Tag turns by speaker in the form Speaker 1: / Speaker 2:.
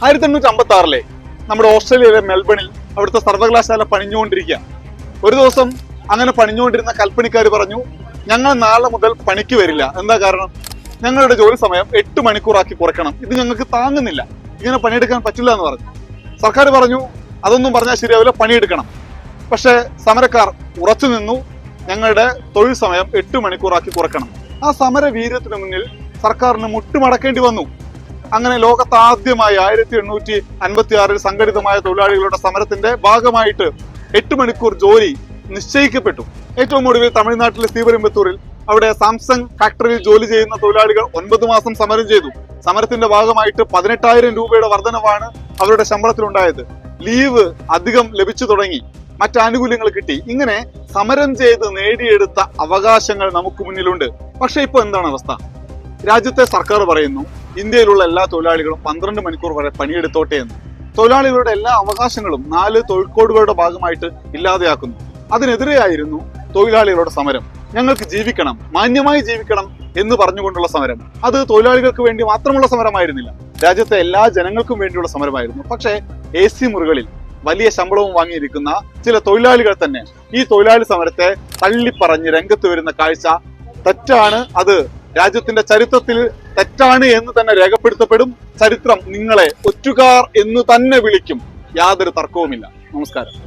Speaker 1: 1856 നമ്മുടെ ഓസ്ട്രേലിയയിലെ മെൽബണിൽ അവിടുത്തെ സർവകലാശാല പണിഞ്ഞുകൊണ്ടിരിക്കുക. ഒരു ദിവസം അങ്ങനെ പണിഞ്ഞുകൊണ്ടിരുന്ന കൽപ്പണിക്കാർ പറഞ്ഞു, ഞങ്ങൾ നാളെ മുതൽ പണിക്ക് വരില്ല. എന്താ കാരണം? ഞങ്ങളുടെ ജോലി സമയം 8 മണിക്കൂറാക്കി കുറയ്ക്കണം, ഇത് ഞങ്ങൾക്ക് താങ്ങുന്നില്ല, ഇങ്ങനെ പണിയെടുക്കാൻ പറ്റില്ല എന്ന് പറഞ്ഞു. സർക്കാർ പറഞ്ഞു, അതൊന്നും പറഞ്ഞാൽ ശരിയാവില്ല, പണിയെടുക്കണം. പക്ഷെ സമരക്കാർ ഉറച്ചു നിന്നു, ഞങ്ങളുടെ തൊഴിൽ സമയം 8 മണിക്കൂറാക്കി കുറയ്ക്കണം. ആ സമര വീര്യത്തിന് മുന്നിൽ സർക്കാരിന് മുട്ടുമടക്കേണ്ടി വന്നു. അങ്ങനെ ലോകത്ത് ആദ്യമായി 1856 സംഘടിതമായ തൊഴിലാളികളുടെ സമരത്തിന്റെ ഭാഗമായിട്ട് 8 മണിക്കൂർ ജോലി നിശ്ചയിക്കപ്പെട്ടു. ഏറ്റവും ഒടുവിൽ തമിഴ്നാട്ടിലെ ശ്രീപെരുമ്പത്തൂരിൽ അവിടെ സാംസങ് ഫാക്ടറിയിൽ ജോലി ചെയ്യുന്ന തൊഴിലാളികൾ 9 മാസം സമരം ചെയ്തു. സമരത്തിന്റെ ഭാഗമായിട്ട് 18,000 രൂപയുടെ വർധനവാണ് അവരുടെ ശമ്പളത്തിലുണ്ടായത്. ലീവ് അധികം ലഭിച്ചു തുടങ്ങി, മറ്റ് ആനുകൂല്യങ്ങൾ കിട്ടി. ഇങ്ങനെ സമരം ചെയ്ത് നേടിയെടുത്ത അവകാശങ്ങൾ നമുക്ക് മുന്നിലുണ്ട്. പക്ഷെ ഇപ്പൊ എന്താണ് അവസ്ഥ? രാജ്യത്തെ സർക്കാർ പറയുന്നു ഇന്ത്യയിലുള്ള എല്ലാ തൊഴിലാളികളും 12 മണിക്കൂർ വരെ പണിയെടുത്തോട്ടെ എന്ന്. തൊഴിലാളികളുടെ എല്ലാ അവകാശങ്ങളും 4 തൊഴിൽ കോഡുകളുടെ ഭാഗമായിട്ട് ഇല്ലാതെയാക്കുന്നു. അതിനെതിരെയായിരുന്നു തൊഴിലാളികളുടെ സമരം. ഞങ്ങൾക്ക് ജീവിക്കണം, മാന്യമായി ജീവിക്കണം എന്ന് പറഞ്ഞുകൊണ്ടുള്ള സമരം. അത് തൊഴിലാളികൾക്ക് വേണ്ടി മാത്രമുള്ള സമരമായിരുന്നില്ല, രാജ്യത്തെ എല്ലാ ജനങ്ങൾക്കും വേണ്ടിയുള്ള സമരമായിരുന്നു. പക്ഷേ AC മുറികളിൽ വലിയ ശമ്പളവും വാങ്ങിയിരിക്കുന്ന ചില തൊഴിലാളികൾ തന്നെ ഈ തൊഴിലാളി സമരത്തെ തള്ളിപ്പറഞ്ഞ് രംഗത്ത് വരുന്ന കാഴ്ച തെറ്റാണ്. അത് രാജ്യത്തിന്റെ ചരിത്രത്തിൽ തെറ്റാണ് എന്ന് തന്നെ രേഖപ്പെടുത്തപ്പെടും. ചരിത്രം നിങ്ങളെ ഒറ്റുകാർ എന്ന് തന്നെ വിളിക്കും, യാതൊരു തർക്കവുമില്ല. നമസ്കാരം.